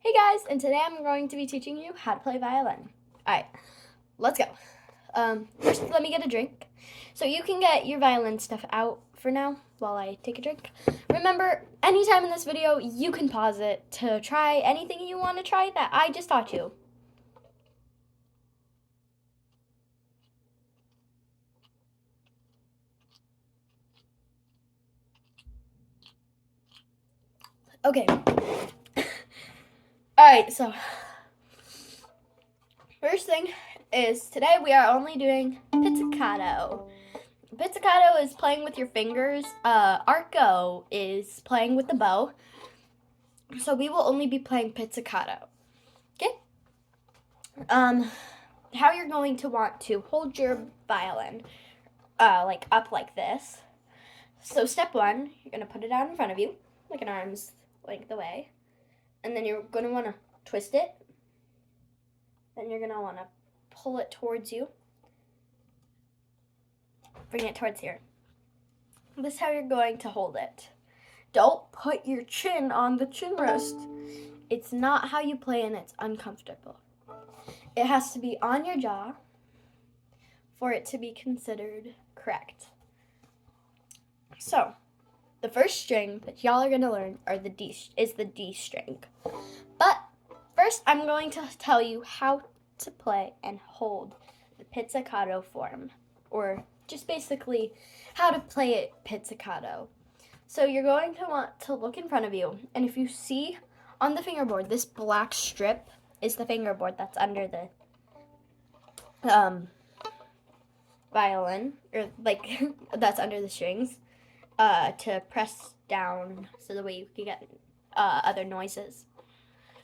Hey guys, and today I'm going to be teaching you how to play violin. Alright, let's go. First, let me get a drink. So you can get your violin stuff out for now while I take a drink. Remember, anytime in this video, you can pause it to try anything you want to try that I just taught you. Okay. Alright, so first thing is today we are only doing pizzicato. Pizzicato is playing with your fingers. Arco is playing with the bow. So we will only be playing pizzicato. Okay? How you're going to want to hold your violin, like up like this. So step one, you're gonna put it out in front of you, like an arm's length away, and then you're gonna want to twist it. Then you're gonna want to pull it towards you. Bring it towards here. This is how you're going to hold it. Don't put your chin on the chin rest. It's not how you play and it's uncomfortable. It has to be on your jaw for it to be considered correct. So, the first string that y'all are going to learn is the D string. But first, I'm going to tell you how to play and hold the pizzicato form, or just basically how to play it pizzicato. So you're going to want to look in front of you, and if you see on the fingerboard, this black strip is the fingerboard that's under the violin, or like that's under the strings, to press down so the way you can get other noises.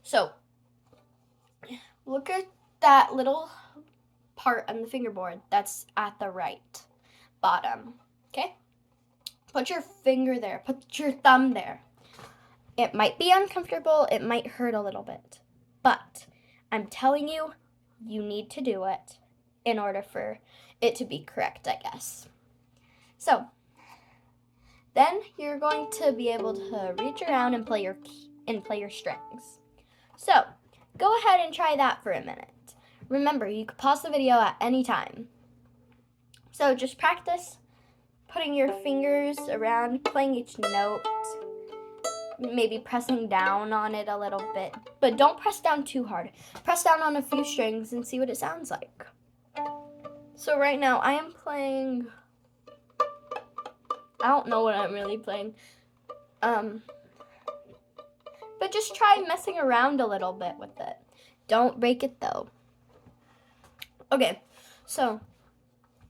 So look at that little part on the fingerboard that's at the right bottom, okay? Put your finger there, put your thumb there. It might be uncomfortable, it might hurt a little bit, but I'm telling you, you need to do it in order for it to be correct, I guess. So, then you're going to be able to reach around and play your strings. So, go ahead and try that for a minute. Remember, you can pause the video at any time. So, just practice putting your fingers around, playing each note, maybe pressing down on it a little bit, but don't press down too hard. Press down on a few strings and see what it sounds like. So right now I am playing, I don't know what I'm really playing, but just try messing around a little bit with it. Don't break it though. Okay, so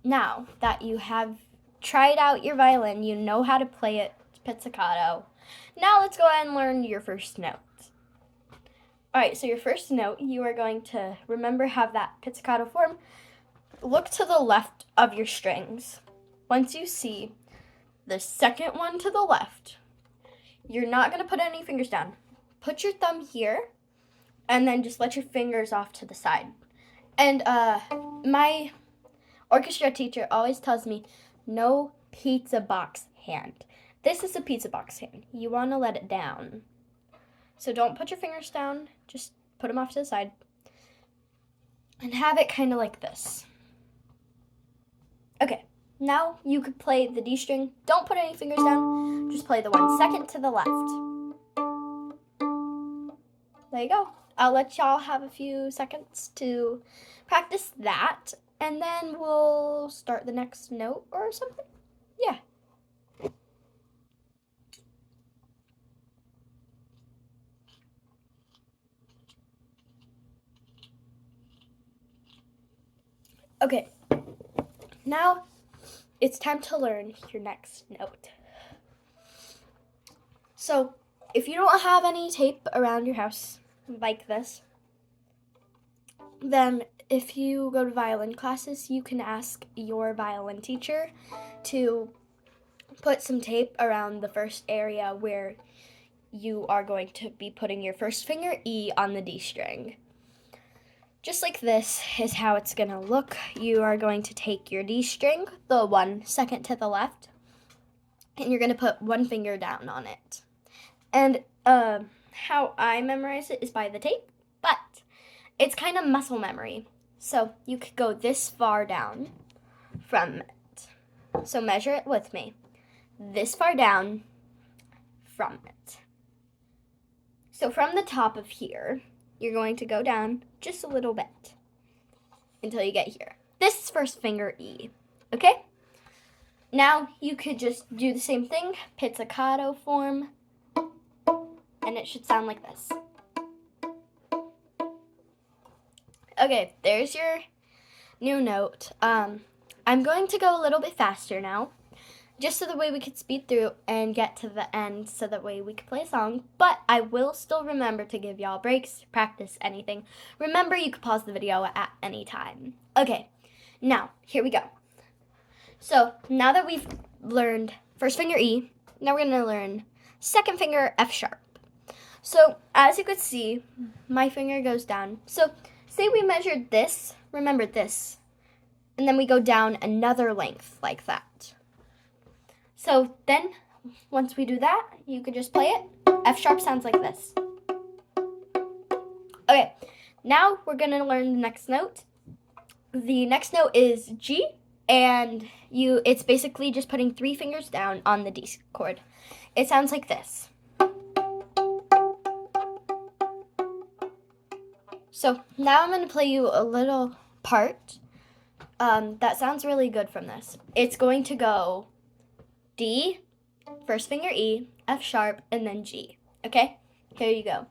now that you have tried out your violin, you know how to play it pizzicato. Now let's go ahead and learn your first note. Alright, so your first note, you are going to have that pizzicato form. Look to the left of your strings. Once you see the second one to the left, you're not going to put any fingers down. Put your thumb here, and then just let your fingers off to the side. And my orchestra teacher always tells me, no pizza box hand. This is a pizza box hand. You want to let it down. So don't put your fingers down. Just put them off to the side. And have it kind of like this. Okay, now you could play the D string. Don't put any fingers down. Just play the one second to the left. There you go. I'll let y'all have a few seconds to practice that. And then we'll start the next note or something. Yeah. Okay. Now it's time to learn your next note. So if you don't have any tape around your house like this, then if you go to violin classes, you can ask your violin teacher to put some tape around the first area where you are going to be putting your first finger, E, on the D string. Just like this is how it's going to look. You are going to take your D string, the one second to the left, and you're going to put one finger down on it. And how I memorize it is by the tape, but it's kind of muscle memory. So you could go this far down from it. So measure it with me. This far down from it. So from the top of here, you're going to go down just a little bit until you get here. This is first finger E, okay? Now you could just do the same thing, pizzicato form, and it should sound like this. Okay, there's your new note. I'm going to go a little bit faster now, just so that way we could speed through and get to the end so that way we could play a song. But I will still remember to give y'all breaks, practice anything. Remember, you could pause the video at any time. Okay, now, here we go. So, now that we've learned first finger E, now we're going to learn second finger F sharp. So, as you could see, my finger goes down. So, say we measured this, remember this, and then we go down another length like that. So then, once we do that, you can just play it. F sharp sounds like this. Okay, now we're gonna learn the next note. The next note is G, and it's basically just putting 3 fingers down on the D chord. It sounds like this. So now I'm gonna play you a little part that sounds really good from this. It's going to go D, first finger E, F sharp, and then G. Okay? Here you go.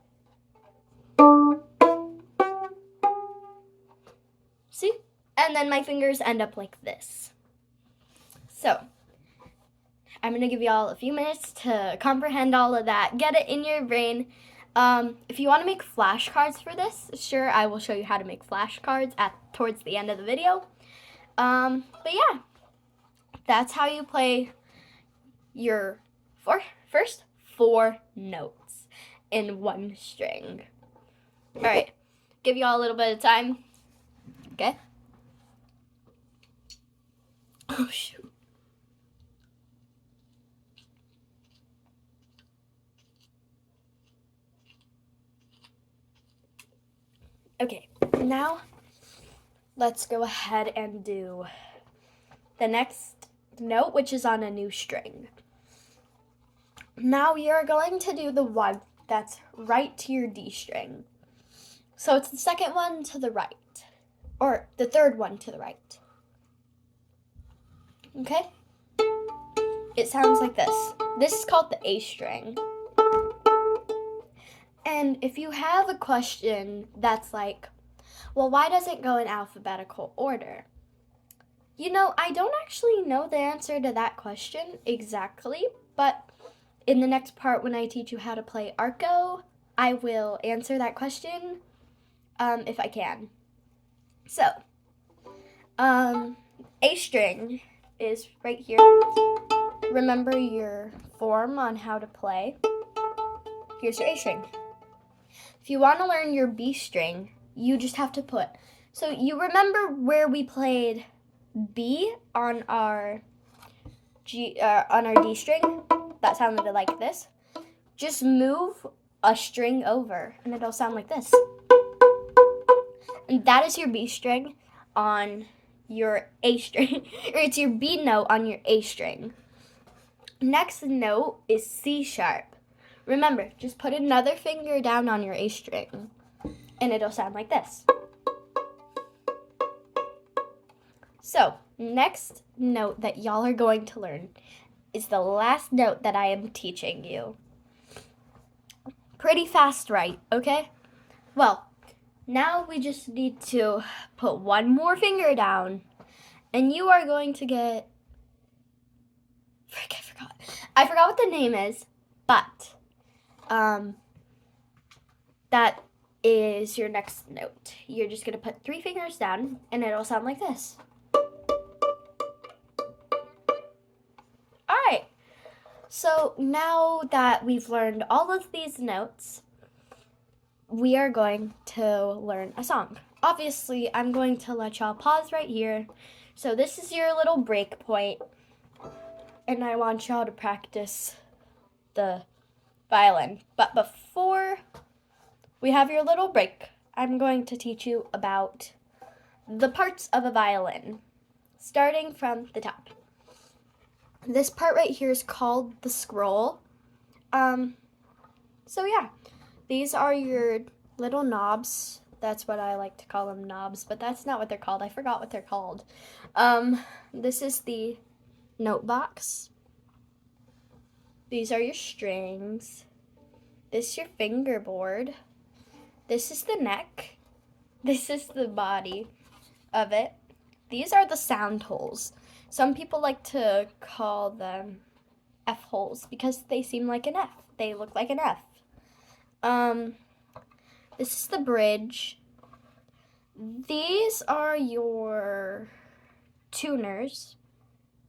See? And then my fingers end up like this. So, I'm going to give y'all a few minutes to comprehend all of that. Get it in your brain. If you want to make flashcards for this, sure, I will show you how to make flashcards towards the end of the video. But yeah, that's how you play your first 4 notes in 1 string. All right, give you all a little bit of time. Okay. Oh shoot. Okay, now let's go ahead and do the next note, which is on a new string. Now you're going to do the one that's right to your D string. So it's the second one to the right, or the third one to the right. Okay? It sounds like this. This is called the A string. And if you have a question that's like, well, why does it go in alphabetical order? You know, I don't actually know the answer to that question exactly, but in the next part when I teach you how to play arco, I will answer that question if I can. So, A string is right here. Remember your form on how to play. Here's your A string. If you want to learn your B string, you just have to put. So you remember where we played B on our D string? That sounded like this. Just move a string over, and it'll sound like this. And that is your B string on your A string, or it's your B note on your A string. Next note is C sharp. Remember, just put another finger down on your A string, and it'll sound like this. So, next note that y'all are going to learn is the last note that I am teaching you. Pretty fast, right? Okay? Well, now we just need to put one more finger down, and you are going to get... I forgot what the name is, but that is your next note. You're just going to put 3 fingers down, and it'll sound like this. All right. So now that we've learned all of these notes, we are going to learn a song. Obviously, I'm going to let y'all pause right here. So this is your little break point, and I want y'all to practice the violin. But before we have your little break, I'm going to teach you about the parts of a violin, starting from the top. This part right here is called the scroll. So yeah, these are your little knobs. That's what I like to call them, knobs, but that's not what they're called. I forgot what they're called. This is the note box. These are your strings. This is your fingerboard. This is the neck. This is the body of it. These are the sound holes. Some people like to call them F holes because they seem like an F. They look like an F. This is the bridge. These are your tuners.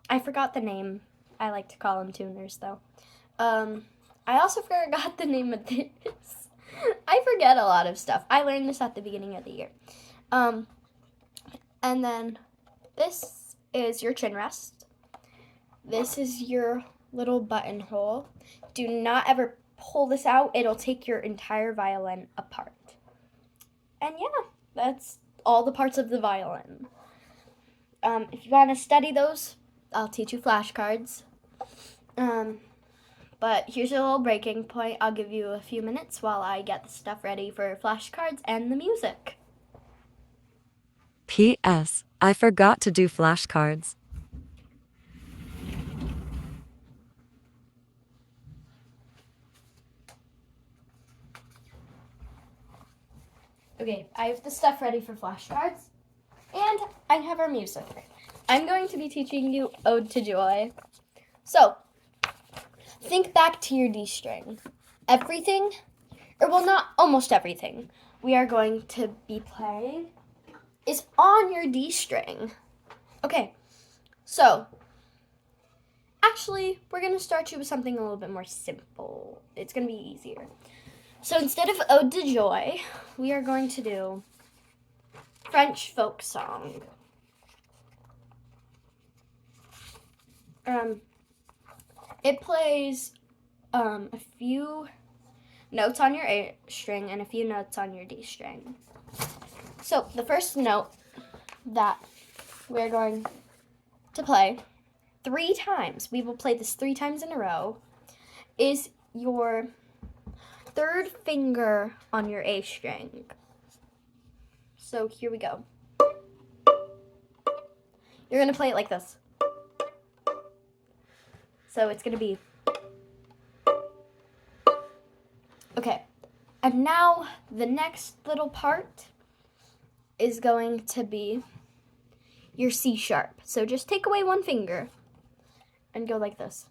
I forgot the name. I like to call them tuners though. I also forgot the name of this. I forget a lot of stuff. I learned this at the beginning of the year. And then this is your chin rest. This is your little buttonhole. Do not ever pull this out. It'll take your entire violin apart. And yeah, that's all the parts of the violin. If you want to study those, I'll teach you flashcards. But here's a little breaking point. I'll give you a few minutes while I get the stuff ready for flashcards and the music. P.S. I forgot to do flashcards. Okay, I have the stuff ready for flashcards, and I have our music. I'm going to be teaching you Ode to Joy. So, think back to your D string. Everything, or well, not almost everything, we are going to be playing is on your D string. Okay, so, actually, we're going to start you with something a little bit more simple. It's going to be easier. So instead of Ode to Joy, we are going to do French folk song. It plays a few notes on your A string and a few notes on your D string. So the first note that we're going to play 3 times, we will play this 3 times in a row, is your 3rd finger on your A string. So here we go. You're going to play it like this. So it's going to be. Okay. And now the next little part is going to be your C sharp. So just take away 1 finger and go like this.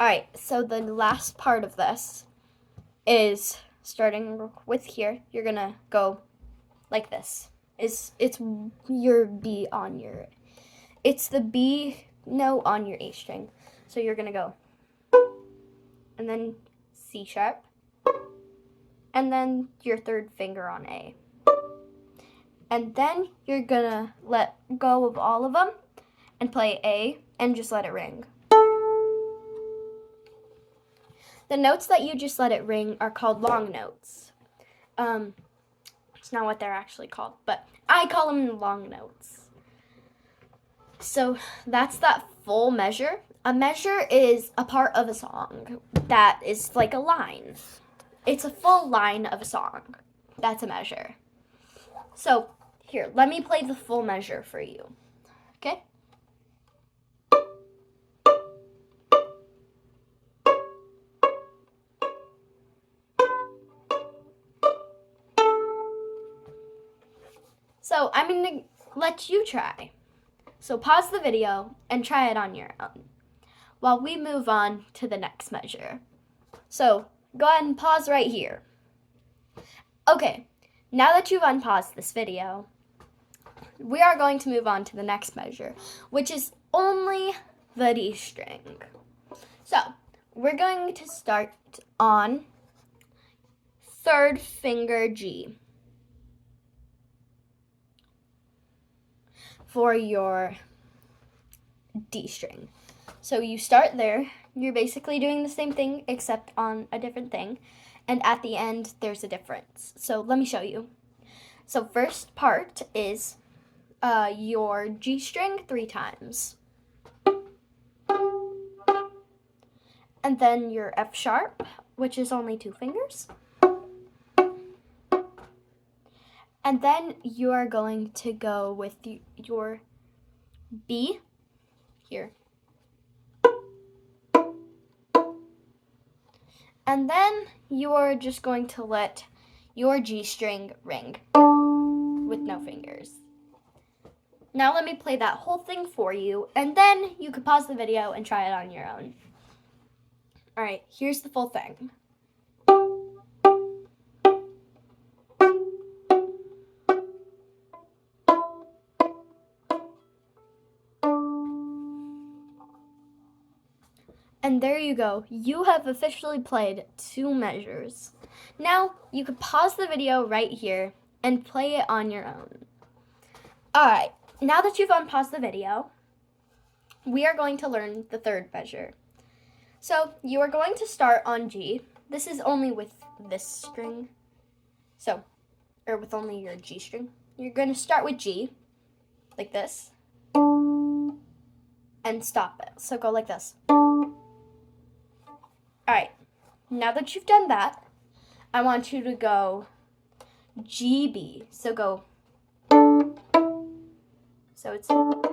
Alright, so the last part of this is starting with here. You're going to go like this. It's your B on your, it's the B note on your A string. So you're going to go, and then C sharp, and then your 3rd finger on A. And then you're going to let go of all of them and play A and just let it ring. The notes that you just let it ring are called long notes. It's not what they're actually called, but I call them long notes. So that's that full measure. A measure is a part of a song that is like a line. It's a full line of a song. That's a measure. So here, let me play the full measure for you. Okay? So I'm going to let you try. So pause the video and try it on your own while we move on to the next measure. So go ahead and pause right here. Okay, now that you've unpaused this video, we are going to move on to the next measure, which is only the D string. So we're going to start on 3rd finger G for your D string. So you start there. You're basically doing the same thing except on a different thing. And at the end, there's a difference. So let me show you. So first part is your G string 3 times. And then your F sharp, which is only 2 fingers. And then you are going to go with your B here. And then you're just going to let your G string ring with no fingers. Now let me play that whole thing for you, and then you can pause the video and try it on your own. All right, here's the full thing. And there you go. You have officially played 2 measures. Now you can pause the video right here and play it on your own. All right, now that you've unpaused the video, we are going to learn the 3rd measure. So you are going to start on G. This is only with this string. Or with only your G string. You're going to start with G, like this, and stop it. So go like this. All right, now that you've done that, I want you to go GB. So go. So it's. All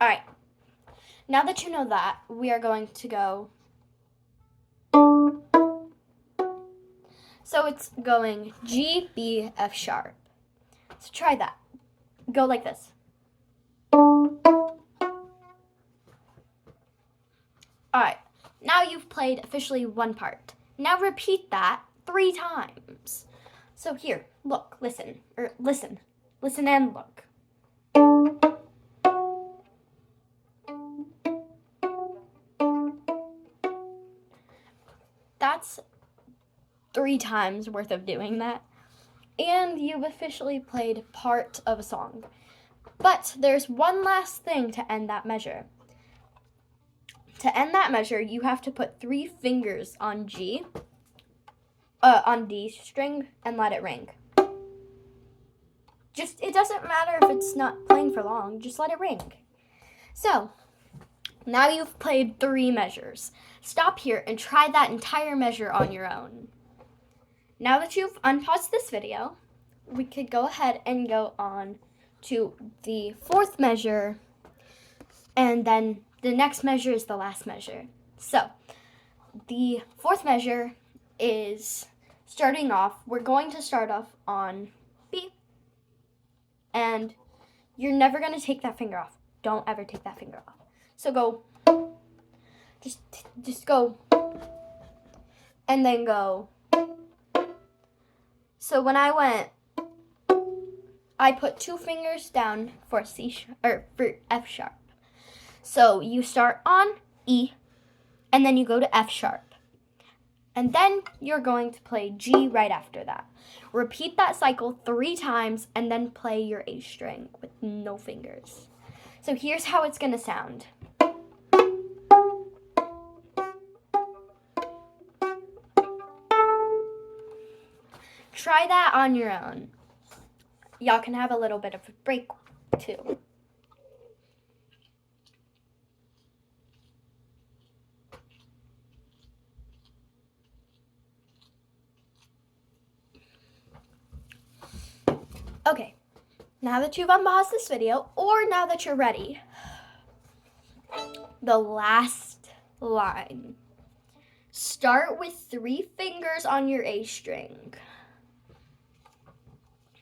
right. Now that you know that, we are going to go. So it's going G, B, F sharp. So try that. Go like this. All right. Now you've played officially 1 part. Now repeat that 3 times. So here, look, listen and look. That's 3 times worth of doing that. And you've officially played part of a song. But there's one last thing to end that measure. To end that measure, you have to put 3 fingers on G, on D string, and let it ring. It doesn't matter if it's not playing for long, just let it ring. So, now you've played 3 measures. Stop here and try that entire measure on your own. Now that you've unpaused this video, we could go ahead and go on to the 4th measure, and then the next measure is the last measure. So, the 4th measure is starting off. We're going to start off on B, and you're never going to take that finger off. Don't ever take that finger off. So go, just go, and then go. So when I went, I put 2 fingers down for for F sharp. So you start on E, and then you go to F sharp. And then you're going to play G right after that. Repeat that cycle 3 times, and then play your A string with no fingers. So here's how it's going to sound. Try that on your own. Y'all can have a little bit of a break too. Okay, now that you've unpaused this video, or now that you're ready, the last line. Start with 3 fingers on your A string.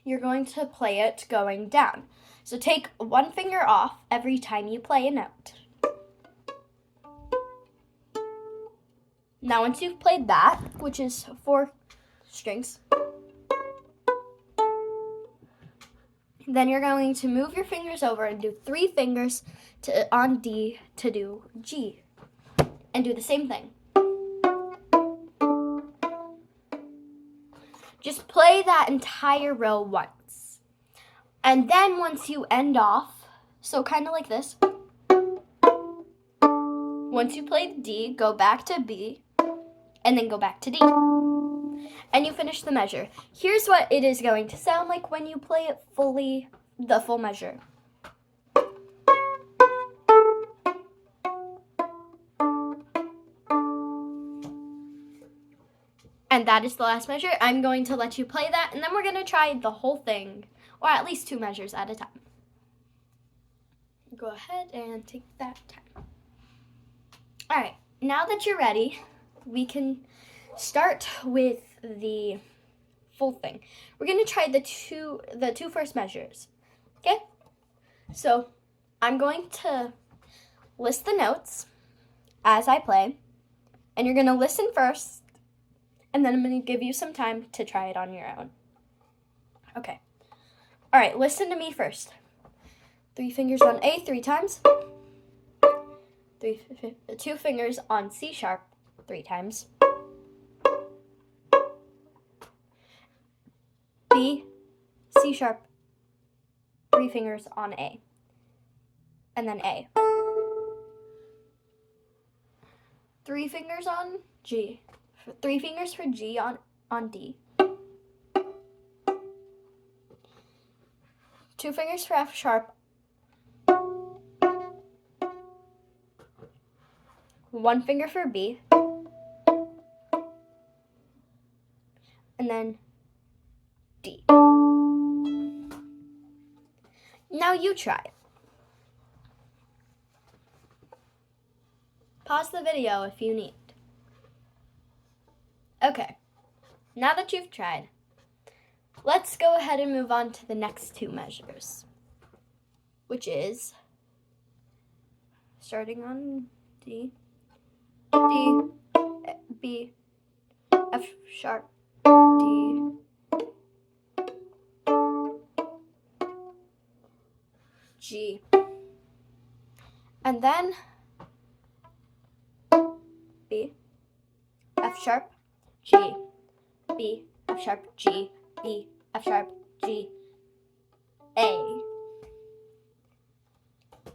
You're going to play it going down. So take 1 finger off every time you play a note. Now once you've played that, which is 4 strings, then you're going to move your fingers over and do 3 fingers on D to do G. And do the same thing. Just play that entire row once. And then once you end off, So kind of like this. Once you play D, go back to B, and then go back to D. And you finish the measure. Here's what it is going to sound like when you play it fully, the full measure. And that is the last measure. I'm going to let you play that, and then we're going to try the whole thing, or at least 2 measures at a time. Go ahead and take that time. All right, now that you're ready, we can start with the full thing. We're going to try the two first measures, okay? So I'm going to list the notes as I play, and you're going to listen first, and then I'm going to give you some time to try it on your own. Okay. All right, listen to me first. 3 fingers on A 3 times. 2 fingers on C sharp 3 times. B, C sharp, 3 fingers on A. And then A. 3 fingers on G. 3 fingers for G on D. 2 fingers for F sharp. 1 finger for B. And then D. Now you try. Pause the video if you need. Okay, now that you've tried, let's go ahead and move on to the next 2 measures, which is starting on D, D, B, F sharp, D, G, and then B, F sharp, G, B, F sharp, G, B, F sharp, G, A.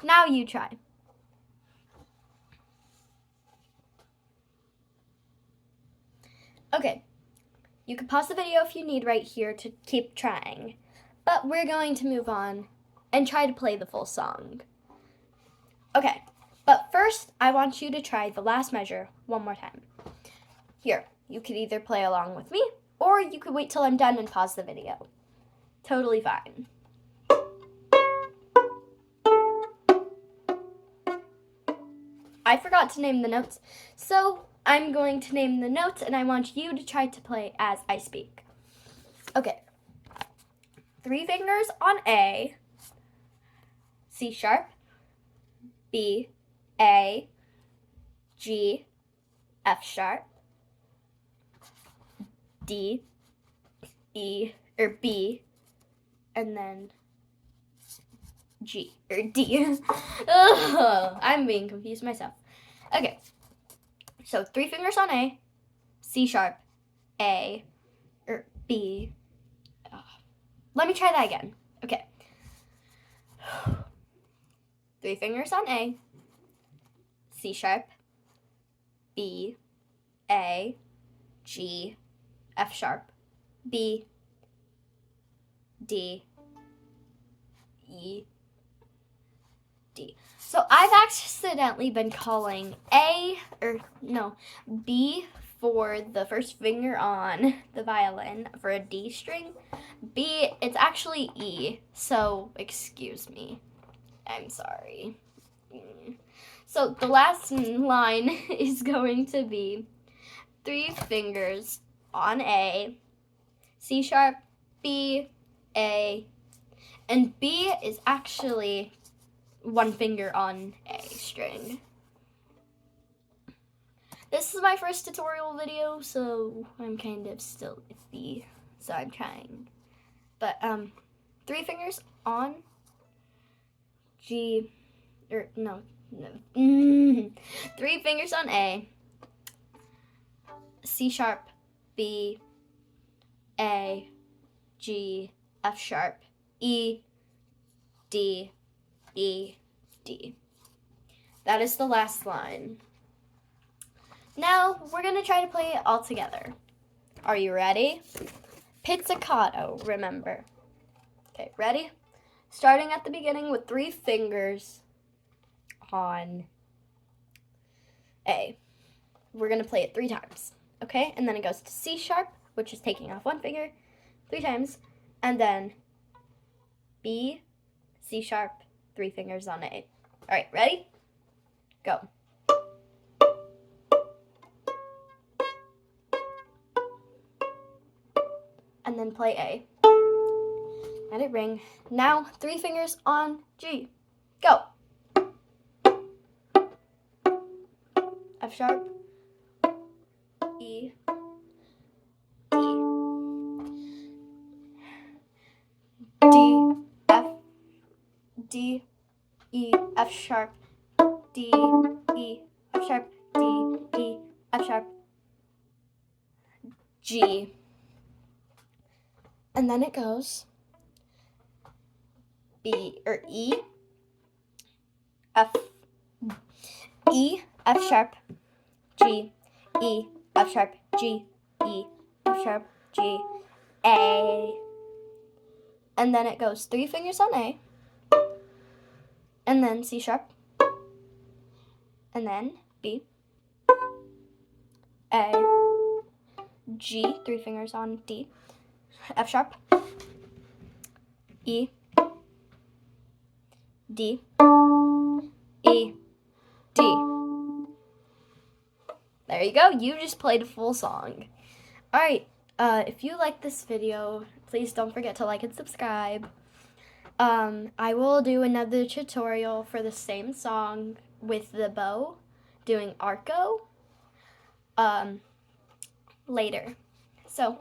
Now you try. Okay, you can pause the video if you need right here to keep trying, but we're going to move on and try to play the full song. Okay, but first I want you to try the last measure one more time. Here, you could either play along with me, or you could wait till I'm done and pause the video. Totally fine. I forgot to name the notes, so I'm going to name the notes, and I want you to try to play as I speak. Okay. 3 fingers on A, C sharp, B, A, G, F sharp, D, E, or B, and then G, or D. Ugh, I'm being confused myself. Okay, so 3 fingers on A, C sharp, A, or B. Let me try that again. Okay. 3 fingers on A, C sharp, B, A, G, F sharp, B, D, E, D. So I've accidentally been calling B for the first finger on the violin for a D string. B, it's actually E, so excuse me. I'm sorry. So the last line is going to be 3 fingers on A, C sharp, B, A, and B is actually 1 finger on A string. This is my first tutorial video, so I'm kind of still iffy, so I'm trying. But 3 fingers on G, 3 fingers on A, C sharp, B, A, G, F sharp, E, D, E, D. That is the last line. Now we're gonna try to play it all together. Are you ready? Pizzicato, remember. Okay, ready? Starting at the beginning with 3 fingers on A. We're gonna play it 3 times, okay? And then it goes to C sharp, which is taking off 1 finger 3 times, and then B, C sharp, 3 fingers on A. All right, ready? Go. And then play A. Let it ring. Now 3 fingers on G. Go. F sharp, E, D, F, D, E, F sharp, D, E, F sharp, D, E, F sharp, G. And then it goes B or E, F, E, F sharp, G, E, F sharp, G, E, F sharp, G, A. And then it goes 3 fingers on A, and then C sharp, and then B, A, G, 3 fingers on D, F sharp, E, D, E, D. There you go. You just played a full song. All right. If you like this video, please don't forget to like and subscribe. I will do another tutorial for the same song with the bow, doing arco, later. So,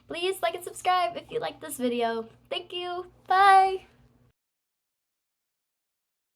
please like and subscribe if you like this video. Thank you. Bye.